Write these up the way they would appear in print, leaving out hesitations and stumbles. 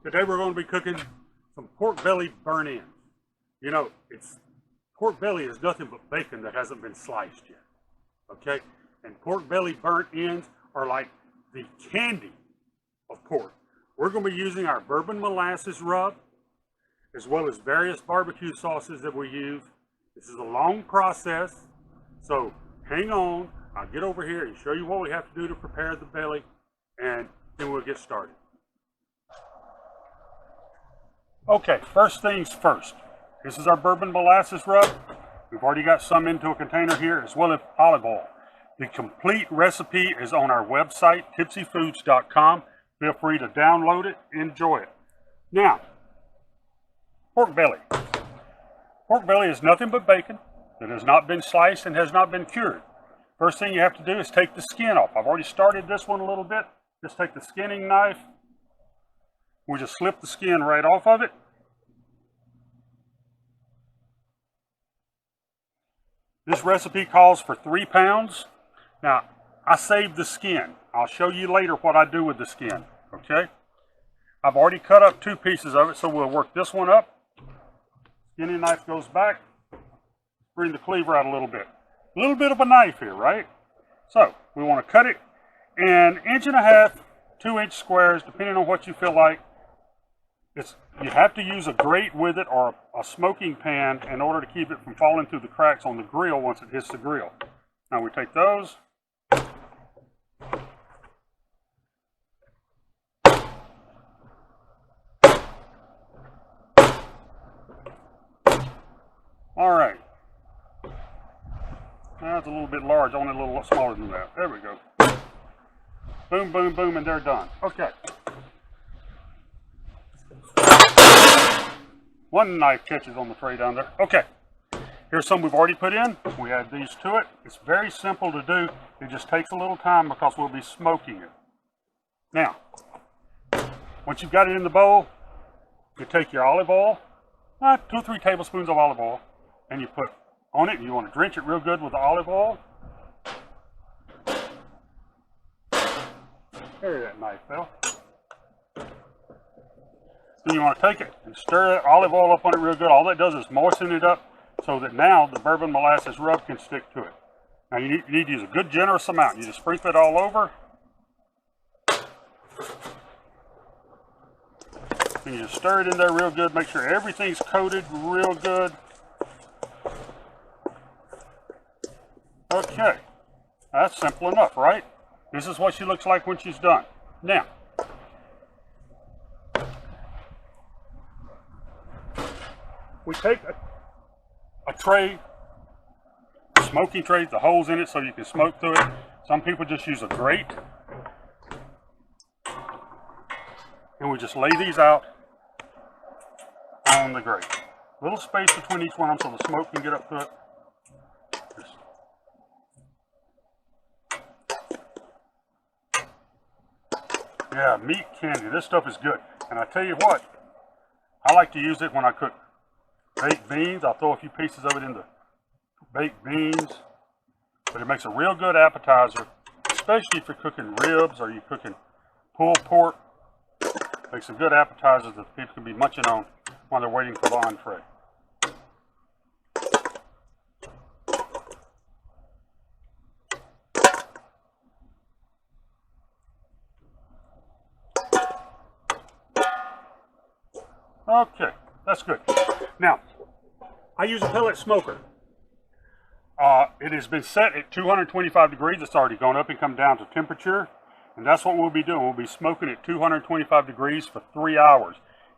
Today we're going to be cooking some pork belly burnt ends. You know, pork belly is nothing but bacon that hasn't been sliced yet. Okay? And pork belly burnt ends are like the candy of pork. We're going to be using our bourbon molasses rub, as well as various barbecue sauces that we use. This is a long process, so hang on. I'll get over here and show you what we have to do to prepare the belly, and then we'll get started. Okay, first things first. This is our bourbon molasses rub. We've already got some into a container here, as well as olive oil. The complete recipe is on our website, tipsyfoods.com. Feel free to download it, enjoy it. Now, pork belly. Pork belly is nothing but bacon that has not been sliced and has not been cured. First thing you have to do is take the skin off. I've already started this one a little bit. Just take the skinning knife. We just slip the skin right off of it. This recipe calls for 3 pounds. Now, I saved the skin. I'll show you later what I do with the skin, okay? I've already cut up 2 pieces of it, so we'll work this one up. Skinning knife goes back. Bring the cleaver out a little bit. A little bit of a knife here, right? So, we want to cut it in 1.5 inch, 2-inch squares, depending on what you feel like. You have to use a grate with it or a smoking pan in order to keep it from falling through the cracks on the grill once it hits the grill. Now we take those. All right. That's a little bit large. I want it a little smaller than that. There we go. Boom, boom, boom, and they're done. Okay. One knife catches on the tray down there. Okay, here's some we've already put in. We add these to it. It's very simple to do. It just takes a little time because we'll be smoking it. Now, once you've got it in the bowl, you take your olive oil, 2 or 3 tablespoons of olive oil, and you put on it, and you want to drench it real good with the olive oil. There that knife fell. Then you want to take it and stir that olive oil up on it real good. All that does is moisten it up so that now the bourbon molasses rub can stick to it. Now you need to use a good generous amount. You just sprinkle it all over. And you just stir it in there real good. Make sure everything's coated real good. Okay, that's simple enough, right? This is what she looks like when she's done. Now, we take a tray, a smoking tray, the holes in it so you can smoke through it. Some people just use a grate. And we just lay these out on the grate. Little space between each one of them so the smoke can get up to it. Yeah, meat candy. This stuff is good. And I tell you what, I like to use it when I cook baked beans. I'll throw a few pieces of it into baked beans. But it makes a real good appetizer, especially if you're cooking ribs or you're cooking pulled pork. Makes some good appetizers that people can be munching on while they're waiting for the entree. Okay, that's good. Now, I use a pellet smoker. It has been set at 225 degrees. It's already gone up and come down to temperature. And that's what we'll be doing. We'll be smoking at 225 degrees for 3 hours.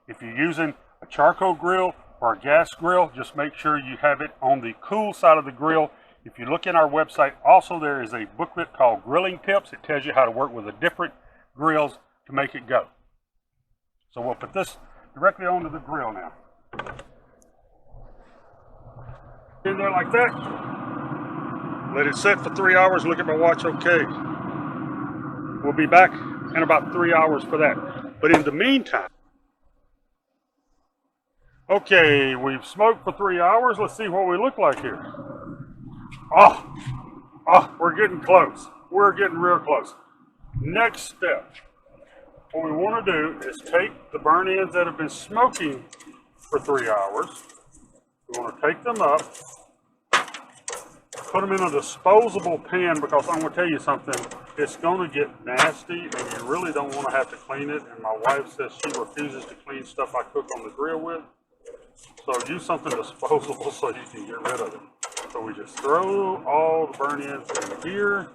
If you're using a charcoal grill or a gas grill, just make sure you have it on the cool side of the grill. If you look in our website, also there is a booklet called Grilling Tips. It tells you how to work with the different grills to make it go. So we'll put this directly onto the grill now. In there like that. Let it set for 3 hours. Look at my watch. Okay. We'll be back in about 3 hours for that. But in the meantime, okay, we've smoked for 3 hours. Let's see what we look like here. Oh, we're getting close. We're getting real close. Next step. what we want to do is take the burn ends that have been smoking for 3 hours. We want to take them up, put them in a disposable pan, because I'm going to tell you something, it's going to get nasty and you really don't want to have to clean it. And my wife says she refuses to clean stuff I cook on the grill with. So use something disposable so you can get rid of it. So we just throw all the burn ends in here.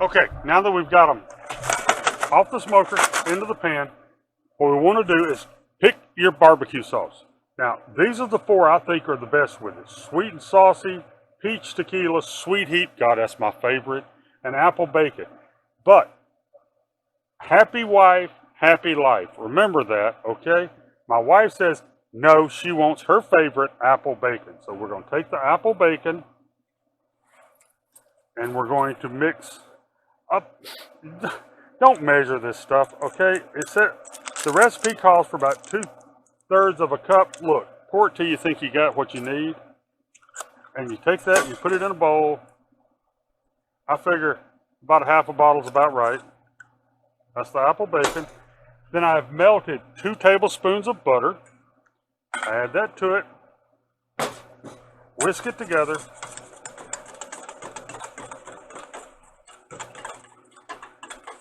Okay, now that we've got them off the smoker into the pan, what we want to do is pick your barbecue sauce. Now, these are the 4 I think are the best with it. Sweet and saucy, peach tequila, sweet heat, God, that's my favorite, and apple bacon. But, happy wife, happy life. Remember that, okay? My wife says, no, she wants her favorite apple bacon. So we're going to take the apple bacon, and we're going to mix up. Don't measure this stuff, okay? The recipe calls for about 2/3 of a cup. Look, pour it till you think you got what you need. And you take that and you put it in a bowl. I figure about half a bottle is about right. That's the apple bacon. Then I've melted 2 tablespoons of butter. Add that to it. Whisk it together.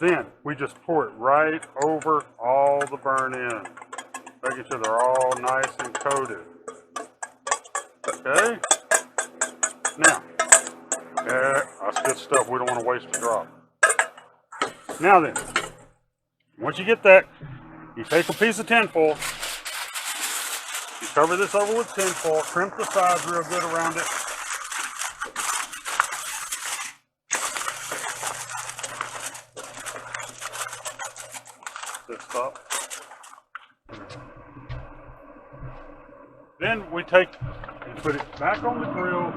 Then we just pour it right over all the burn ends, making sure they're all nice and coated. Okay? Now, that's good stuff. We don't want to waste a drop. Now then, once you get that, you take a piece of tinfoil, you cover this over with tinfoil, crimp the sides real good around it. This up. Then we take and put it back on the grill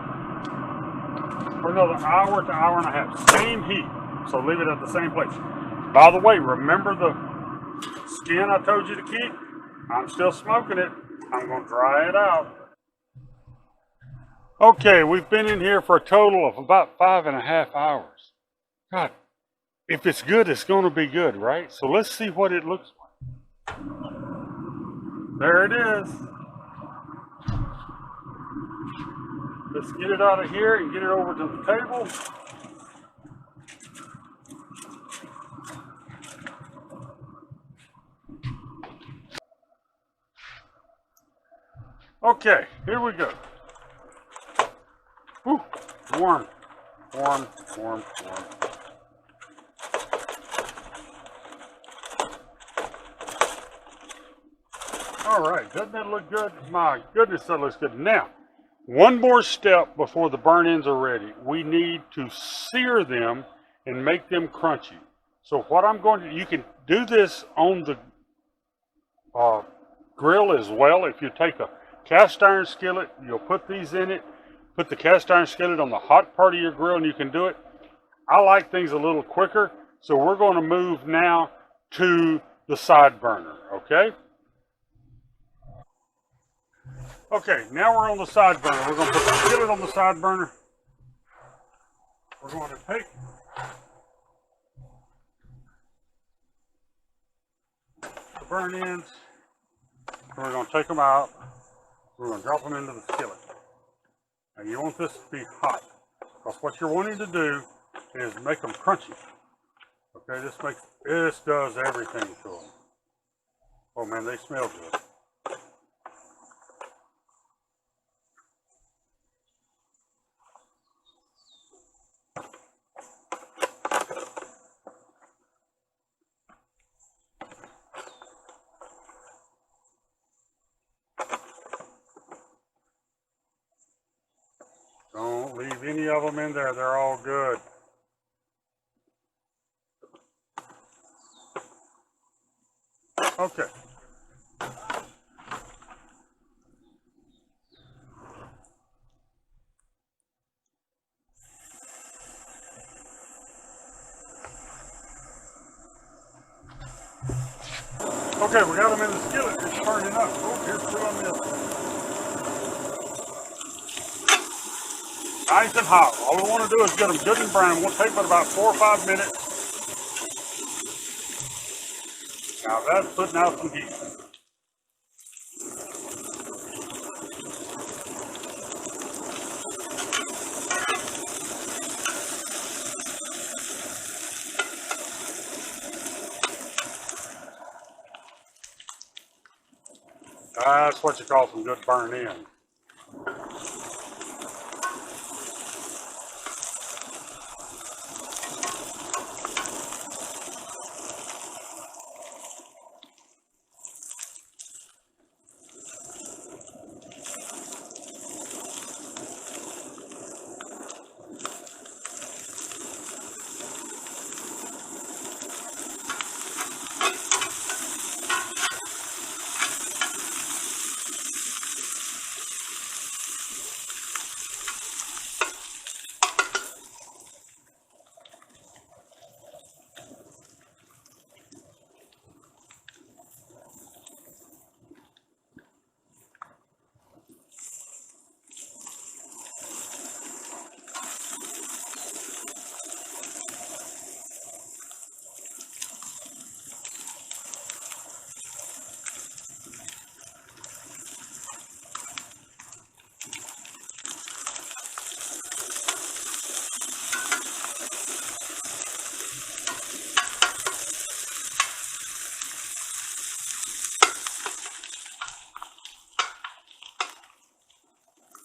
for another hour to hour and a half. Same heat, so leave it at the same place. By the way, remember the skin I told you to keep? I'm still smoking it. I'm going to dry it out. Okay, we've been in here for a total of about 5.5 hours. God, if it's good, it's going to be good, right? So let's see what it looks like. There it is. Let's get it out of here and get it over to the table. Okay, here we go. Whew, warm, warm, warm, warm. All right, doesn't that look good? My goodness, that looks good. Now, one more step before the burn ends are ready. We need to sear them and make them crunchy. So what I'm going to, you can do this on the grill as well. If you take a cast iron skillet, you'll put these in it, put the cast iron skillet on the hot part of your grill and you can do it. I like things a little quicker, so we're going to move now to the side burner, okay? Okay, now we're on the side burner. We're going to put the skillet on the side burner. We're going to take the burn ends, and we're going to take them out. We're going to drop them into the skillet. Now you want this to be hot, because what you're wanting to do is make them crunchy. Okay, this does everything to them. Oh man, they smell good. Don't leave any of them in there. They're all good. Okay. Okay, we got them in the skillet. It's turning up. Oh, here's two on this. Nice and hot. All we want to do is get them good and brown. We'll take about 4 or 5 minutes. Now that's putting out some heat. That's what you call some good burn in.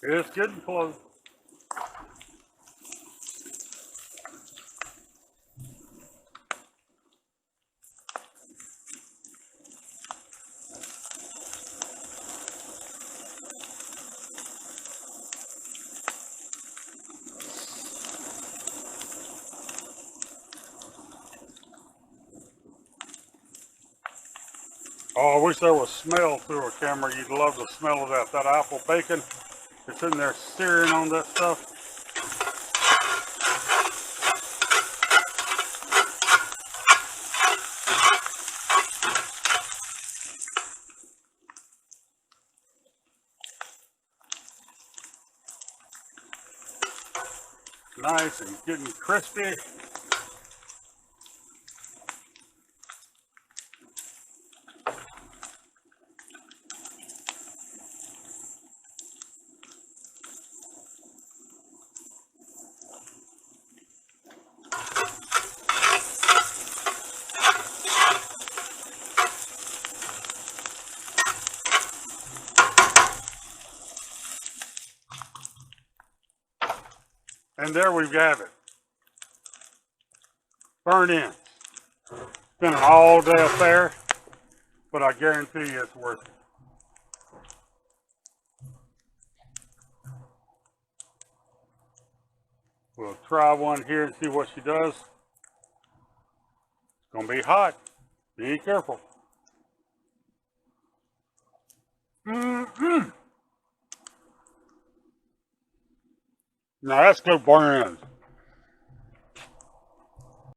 It's getting close. Oh, I wish there was smell through a camera. You'd love the smell of that. That apple bacon. It's in there searing on that stuff. Nice and getting crispy. And there we have it. Burnt in. It's been an all-day affair, but I guarantee you it's worth it. We'll try one here and see what she does. It's going to be hot. Be careful. Now that's good burn ends.